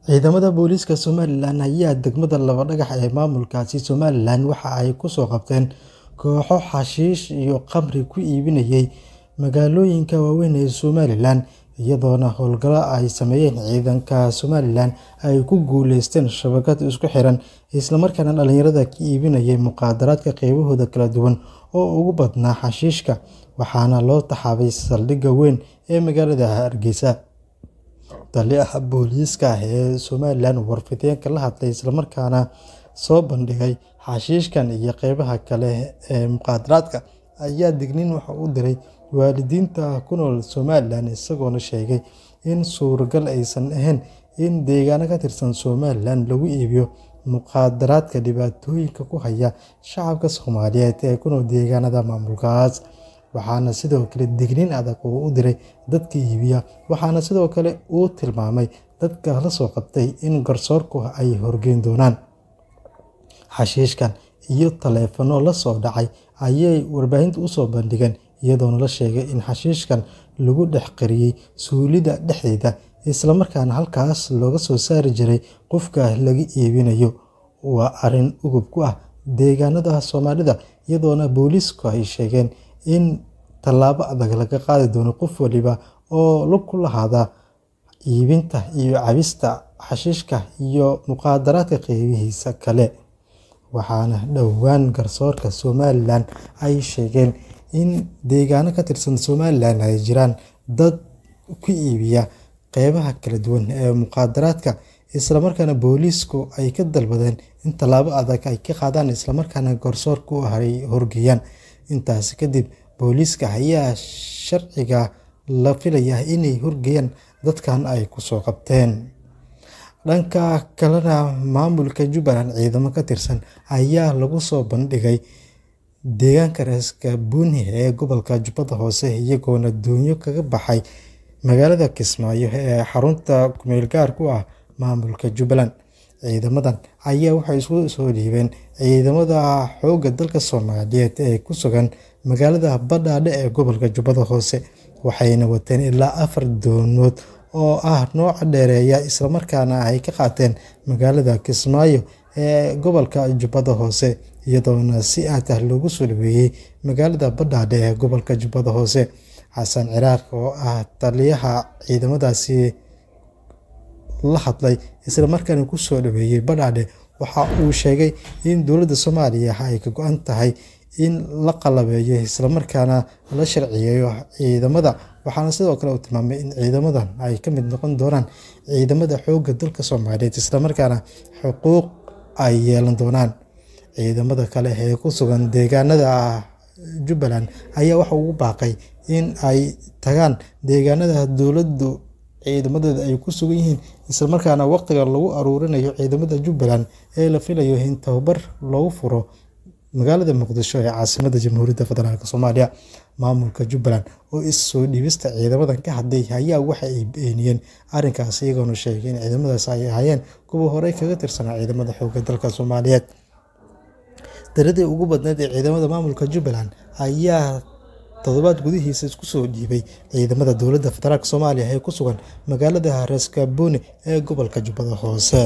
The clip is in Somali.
Ciidamada booliiska Somalilan ayaa degmada Labadhagax ee maamulkaasi Somalilan waxa ay ku soo qabteen kooxo xashiish iyo khamri ku iibinayay magaalooyinka waaweyn ee Somalilan, iyadoona howlgalo ay sameeyeen ciidanka Somalilan ay ku guuleysteen shabakad isku xiran, isla markaana dhalinyarada ka iibinayay mukhaadaraadka qaybahooda kala duwan oo ugu badnaa xashiishka, waxaana loo taxaabay saldhigga weyn ee magaalada Hargeysa. Taliyaha booliiska ee Somalilan warfidyenka la hadlay isla markaana soo bandhigay xashiishkan iyo qaybaha kale ee mukhaadaraadka ayaa digniin waxa uu diray waalidiinta ku nool Somalilan, isagoona sheegay in suuragal aysan ahayn in deegaano ka tirsan Somalilan lagu iibiyo mukhaadaraadka dhibaatooyinka ku haya shacabka Soomaaliyeed ee ku nool deegaanada maamulkaas. Waxaana sidoo kale digniin adag u diray dadka iibiya, waxaana sidoo kale uu tilmaamay dadka la soo qabtay in garsoorku ay horgeyn doonaan. Xashiishkan iyo taleefanno la soo dhacay ayay warbaahinta u soo bandhigeen, iyadoona la sheegay in xashiishkan lagu dhex qariyay suulida dhexdeeda, isla markaana halkaas looga soo saari jiray qofka laga iibinayo. Waa arrin ugub ku ah deegaanada Soomaalida, iyadoona booliisku ay sheegeen in tallaabo adag laga qaadi doono qof waliba oo lug ku lahaada iibinta iyo cabista xashiishka iyo mukhaadaraadka qaybihiisa kale. Waxaana dhowaan garsoorka Somalilan ay sheegeen in deegaano ka tirsan Somalilan ay jiraan dad ku iibiya qaybaha kala duwan ee mukhaadaraadka, isla markaana booliisku ay ka dalbadeen in tallaabo adag ay ka qaadaan, isla markaana garsoorku ay horgeeyaan. Intaas kadib, booliiska ayaa sharciga la filayaa inay horgeeyaan dadkan ay ku soo qabteen. Dhanka kalena, maamulka Jubbaland ciidamo ka tirsan ayaa lagu soo bandhigay deegaanka Reeskabuuni ee gobolka Jubbada Hoose, iyagoona doonyo kaga baxay magaalada Kismaayo ee xarunta ku meel gaar ku ah maamulka Jubbaland. Ciidamadan ayaa waxay isku soo dhiibeen ciidamada xoogga dalka Soomaaliyeed ee ku sugan magaalada Badhaadhe ee gobolka Jubbada Hoose, waxayna wateen ilaa 4 doonood oo ah nooca dheereeya, isla markaana ay ka qaateen magaalada Kismaayo ee gobolka Jubbada Hoose, iyadoona si aad ah loogu soo dhaweeyay magaalada Badhaadhe ee gobolka Jubbada Hoose. Xasan Ciraaq oo ah taliyaha ciidamadaasi la hadlay isla markaana ku soo dhaweeyay Badhaadhe, waxa uu sheegay in dowladda Soomaaliya ay ka go'an tahay in la qalabeeyo isla markaana la sharciyeeyo ciidamada. Waxaana sidoo kale uu tilmaamay in ciidamadan ay ka mid noqon doonaan ciidamada xoogga dalka Soomaaliyeed, isla markaana xuquuq ay yeelan doonaan. Ciidamada kale ee ku sugan deegaanada Jubbaland ayaa waxa uu baaqay in ay tagaan deegaanada dowladdu ciidamadeeda ay ku sugan yihiin, isla markaana waqtiga lagu aruurinayo ciidamada Jubbaland ee la filayo in tababar loogu furo magaalada Muqdisho ee caasimadda Jamhuuriyadda Federaalka Soomaaliya. Maamulka Jubbaland oo is soo dhiibista ciidamadan ka hadlay ayaa waxa ay beeniyeen arrinkaas, iyagoona sheegay in ciidamadaas ay ahaayeen kuwa horey kaga tirsanaa ciidamada xoogga dalka Soomaaliyeed. Tiradii ugu badneed ee ciidamada maamulka Jubbaland ayaa toddobaad gudihiisa isku soo dhiibay ciidamada dowladda Federaalka Soomaaliya ee ku sugan magaalada Reeskabuuni ee gobolka Jubbada Hoose.